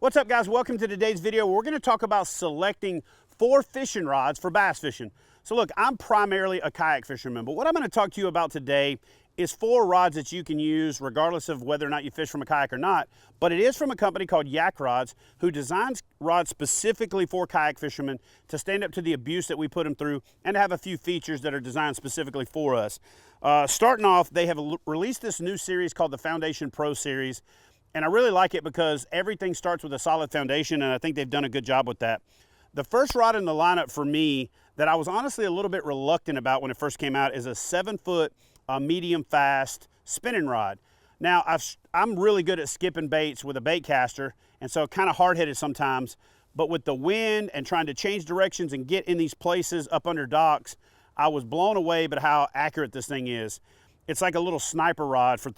What's up, guys? Welcome to today's video. We're going to talk about selecting 4 fishing rods for bass fishing. So look, I'm primarily a kayak fisherman, but what I'm going to talk to you about today is 4 rods that you can use regardless of whether or not you fish from a kayak or not. But it is from a company called Yak Rods, who designs rods specifically for kayak fishermen to stand up to the abuse that we put them through and to have a few features that are designed specifically for us. Starting off, they have released this new series called the Foundation Pro Series. And I really like it because everything starts with a solid foundation, and I think they've done a good job with that. The first rod in the lineup for me that I was honestly a little bit reluctant about when it first came out is a 7-foot medium fast spinning rod. Now, I'm really good at skipping baits with a bait caster, and so kind of hard-headed sometimes. But with the wind and trying to change directions and get in these places up under docks, I was blown away by how accurate this thing is. It's like a little sniper rod for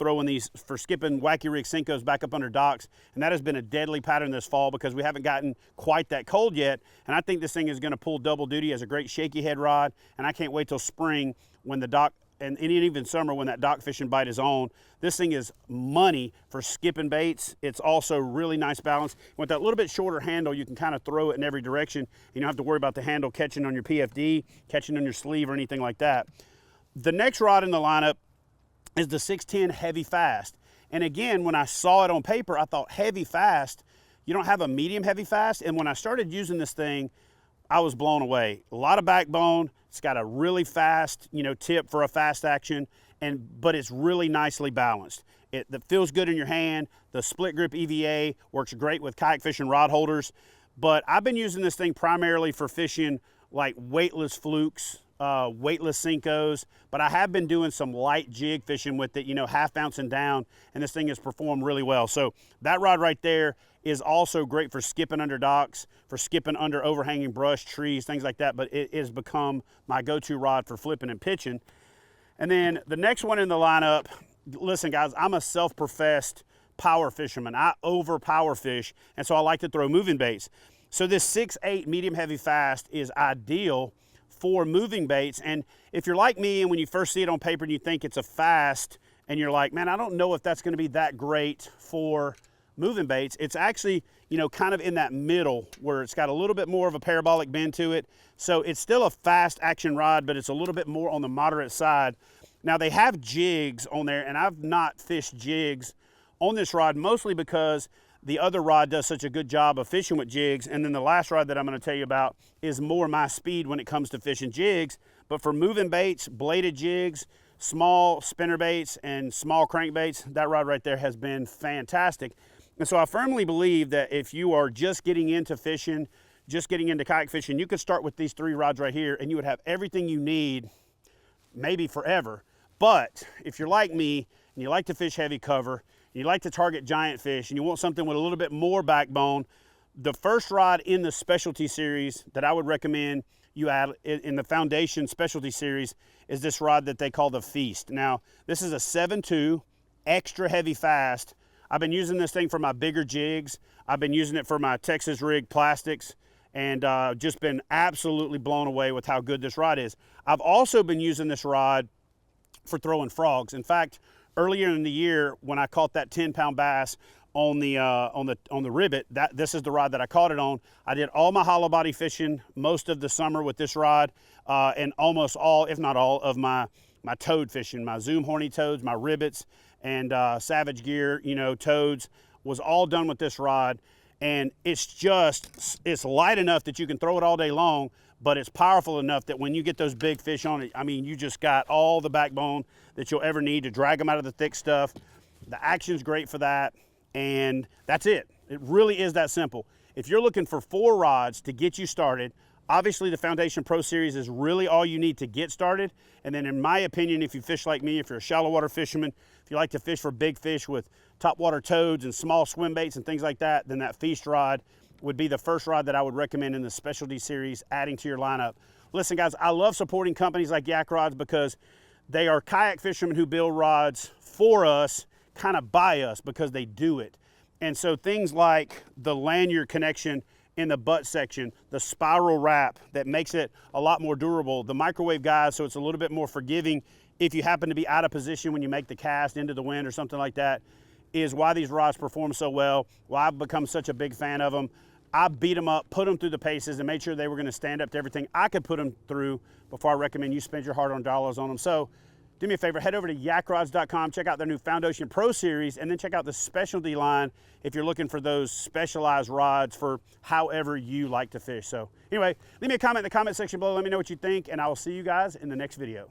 for skipping wacky rig Senkos back up under docks. And that has been a deadly pattern this fall because we haven't gotten quite that cold yet. And I think this thing is gonna pull double duty as a great shaky head rod. And I can't wait till spring when the dock, and even summer when that dock fishing bite is on. This thing is money for skipping baits. It's also really nice balance. With that little bit shorter handle, you can kind of throw it in every direction. You don't have to worry about the handle catching on your PFD, catching on your sleeve or anything like that. The next rod in the lineup is the 610 heavy fast. And again, when I saw it on paper, I thought heavy fast, you don't have a medium heavy fast. And when I started using this thing, I was blown away. A lot of backbone. It's got a really fast, tip for a fast action, but it's really nicely balanced. It feels good in your hand. The split grip EVA works great with kayak fishing rod holders. But I've been using this thing primarily for fishing like weightless flukes, weightless Senkos, but I have been doing some light jig fishing with it, half bouncing down, and this thing has performed really well. So that rod right there is also great for skipping under docks, for skipping under overhanging brush, trees, things like that, but it has become my go-to rod for flipping and pitching. And then the next one in the lineup, listen guys, I'm a self-professed power fisherman. I over power fish, and so I like to throw moving baits. So this 6'8" medium heavy fast is ideal for moving baits. And if you're like me and when you first see it on paper and you think it's a fast and you're like, man, I don't know if that's going to be that great for moving baits, it's actually, kind of in that middle where it's got a little bit more of a parabolic bend to it. So it's still a fast action rod, but it's a little bit more on the moderate side. Now they have jigs on there, and I've not fished jigs on this rod, mostly because the other rod does such a good job of fishing with jigs. And then the last rod that I'm going to tell you about is more my speed when it comes to fishing jigs. But for moving baits, bladed jigs, small spinner baits, and small crankbaits, that rod right there has been fantastic. And so I firmly believe that if you are just getting into fishing, just getting into kayak fishing, you could start with these 3 rods right here and you would have everything you need, maybe forever. But if you're like me and you like to fish heavy cover, you like to target giant fish, and you want something with a little bit more backbone, the first rod in the specialty series that I would recommend you add in the Foundation Specialty Series is this rod that they call the Feast. Now, this is a 7.2 extra heavy fast. I've been using this thing for my bigger jigs. I've been using it for my Texas rig plastics, and just been absolutely blown away with how good this rod is. I've also been using this rod for throwing frogs. In fact, earlier in the year, when I caught that 10-pound bass on the ribbit, this is the rod that I caught it on. I did all my hollow body fishing most of the summer with this rod, and almost all, if not all, of my toad fishing, my Zoom horny toads, my ribbits, and Savage Gear, toads, was all done with this rod. And it's light enough that you can throw it all day long, but it's powerful enough that when you get those big fish on it, I mean, you just got all the backbone that you'll ever need to drag them out of the thick stuff. The action's great for that, and that's it. It really is that simple. If you're looking for 4 rods to get you started, obviously the Foundation Pro Series is really all you need to get started. And then in my opinion, if you fish like me, if you're a shallow water fisherman, if you like to fish for big fish with topwater toads and small swim baits and things like that, then that Feast rod would be the first rod that I would recommend in the Specialty Series, adding to your lineup. Listen guys, I love supporting companies like Yak Rods because they are kayak fishermen who build rods for us, kind of by us, because they do it. And so things like the lanyard connection in the butt section, the spiral wrap that makes it a lot more durable, the microwave guides so it's a little bit more forgiving if you happen to be out of position when you make the cast into the wind or something like that. is why these rods perform so well, why I've become such a big fan of them. I beat them up, put them through the paces, and made sure they were going to stand up to everything I could put them through before I recommend you spend your hard-earned dollars on them. So do me a favor, head over to yakrods.com, check out their new Found Ocean Pro Series, and then check out the specialty line if you're looking for those specialized rods for however you like to fish. So anyway, leave me a comment in the comment section below. Let me know what you think, and I will see you guys in the next video.